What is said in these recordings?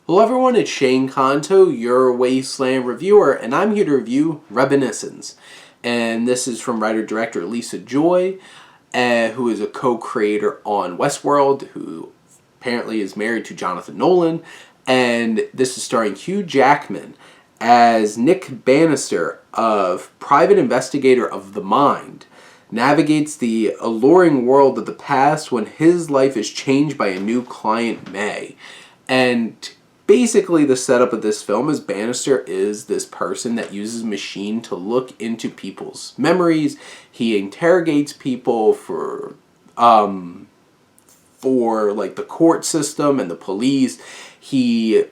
Hello everyone, it's Shane Kanto, your Wasteland reviewer, and I'm here to review Reminiscence. And this is from writer-director Lisa Joy, who is a co-creator on Westworld, who apparently is married to Jonathan Nolan. And this is starring Hugh Jackman as Nick Bannister, of private investigator of the mind, navigates the alluring world of the past when his life is changed by a new client, May. And basically, the setup of this film is Bannister is this person that uses a machine to look into people's memories. He interrogates people for like the court system and the police. He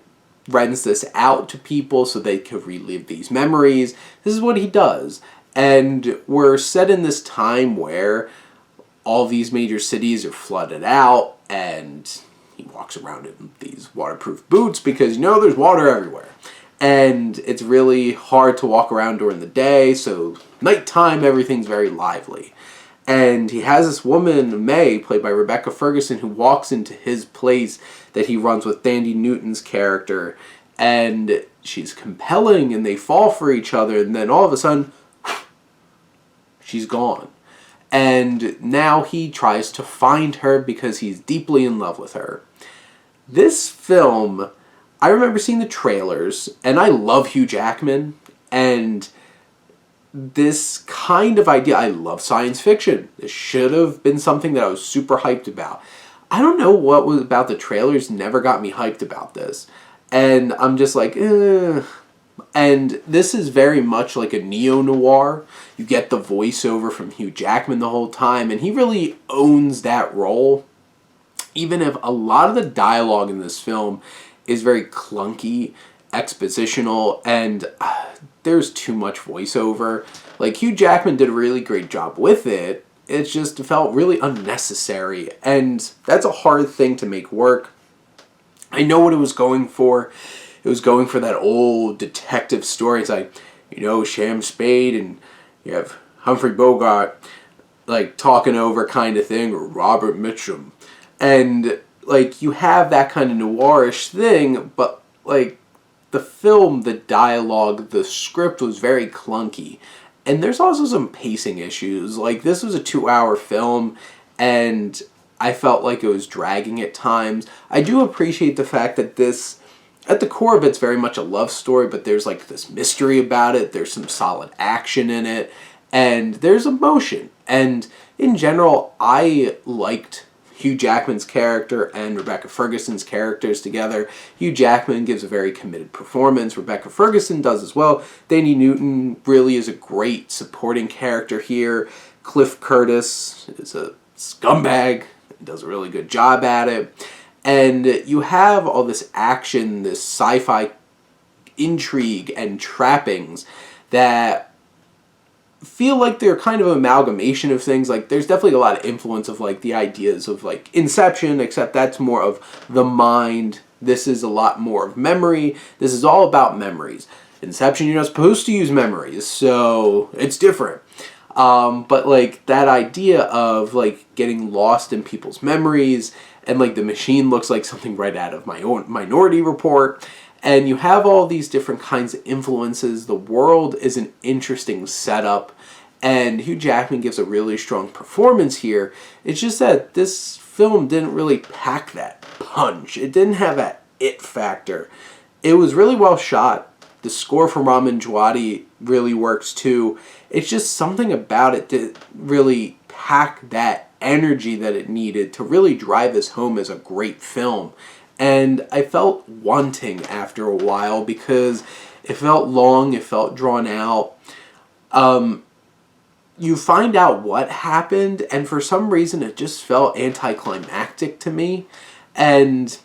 rents this out to people so they could relive these memories. This is what he does. And we're set in this time where all these major cities are flooded out, and he walks around in these waterproof boots because, there's water everywhere. And it's really hard to walk around during the day, so nighttime, everything's very lively. And he has this woman, May, played by Rebecca Ferguson, who walks into his place that he runs with Thandiwe's character. And she's compelling, and they fall for each other, and then all of a sudden, she's gone. And now he tries to find her because he's deeply in love with her. This film, I remember seeing the trailers, and I love Hugh Jackman, and this kind of idea, I love science fiction. This should have been something that I was super hyped about. I don't know what was about the trailers never got me hyped about this. And I'm just like, And this is very much like a neo-noir. You get the voiceover from Hugh Jackman the whole time, and he really owns that role. Even if a lot of the dialogue in this film is very clunky, expositional, and there's too much voiceover. Like, Hugh Jackman did a really great job with it. It just felt really unnecessary, and that's a hard thing to make work. I know what it was going for. It was going for that old detective story. It's like, Sham Spade and you have Humphrey Bogart, like, talking over kind of thing, or Robert Mitchum. And, like, you have that kind of noirish thing, but, like, the film, the dialogue, the script was very clunky. And there's also some pacing issues. Like, this was a 2-hour film, and I felt like it was dragging at times. I do appreciate the fact that this, at the core of it's very much a love story, but there's like this mystery about it. There's some solid action in it, and there's emotion. And in general, I liked Hugh Jackman's character and Rebecca Ferguson's characters together. Hugh Jackman gives a very committed performance. Rebecca Ferguson does as well. Thandie Newton really is a great supporting character here. Cliff Curtis is a scumbag. He does a really good job at it. And you have all this action, this sci-fi intrigue and trappings that feel like they're kind of an amalgamation of things. Like, there's definitely a lot of influence of, like, the ideas of, like, Inception, except that's more of the mind. This is a lot more of memory. This is all about memories. Inception, you're not supposed to use memories, so it's different. But, like, that idea of, like, getting lost in people's memories, and, like, the machine looks like something right out of my own Minority Report. And you have all these different kinds of influences. The world is an interesting setup, and Hugh Jackman gives a really strong performance here. It's just that this film didn't really pack that punch. It didn't have that it factor. It was really well shot. The score from Ramin Djawadi really works too. It's just something about it that really pack that energy that it needed to really drive this home as a great film. And I felt wanting after a while because it felt long, it felt drawn out. You find out what happened, and for some reason it just felt anticlimactic to me. And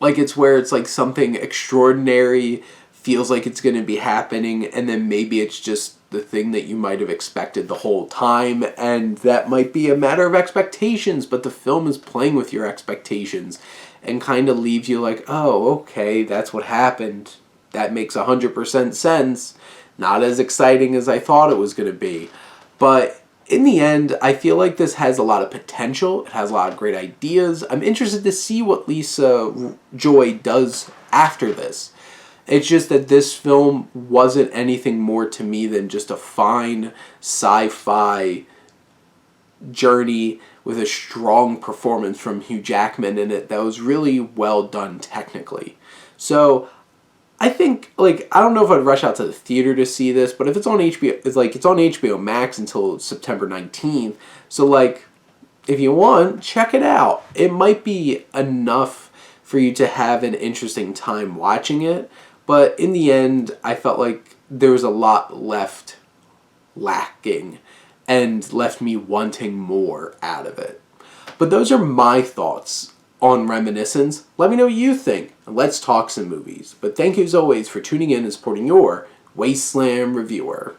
like, it's where it's like something extraordinary feels like it's going to be happening, and then maybe it's just the thing that you might have expected the whole time, and that might be a matter of expectations, but the film is playing with your expectations and kind of leaves you like, oh, okay, that's what happened. That makes 100% sense. Not as exciting as I thought it was going to be. But in the end, I feel like this has a lot of potential. It has a lot of great ideas. I'm interested to see what Lisa Joy does after this. It's just that this film wasn't anything more to me than just a fine sci-fi journey with a strong performance from Hugh Jackman in it that was really well done technically. So I think, like, I don't know if I'd rush out to the theater to see this, but if it's on HBO, it's on HBO Max until September 19th. So, like, if you want, check it out. It might be enough for you to have an interesting time watching it, but in the end, I felt like there was a lot left lacking and left me wanting more out of it. But those are my thoughts on Reminiscence. Let me know what you think, and let's talk some movies. But thank you as always for tuning in and supporting your Wasteland reviewer.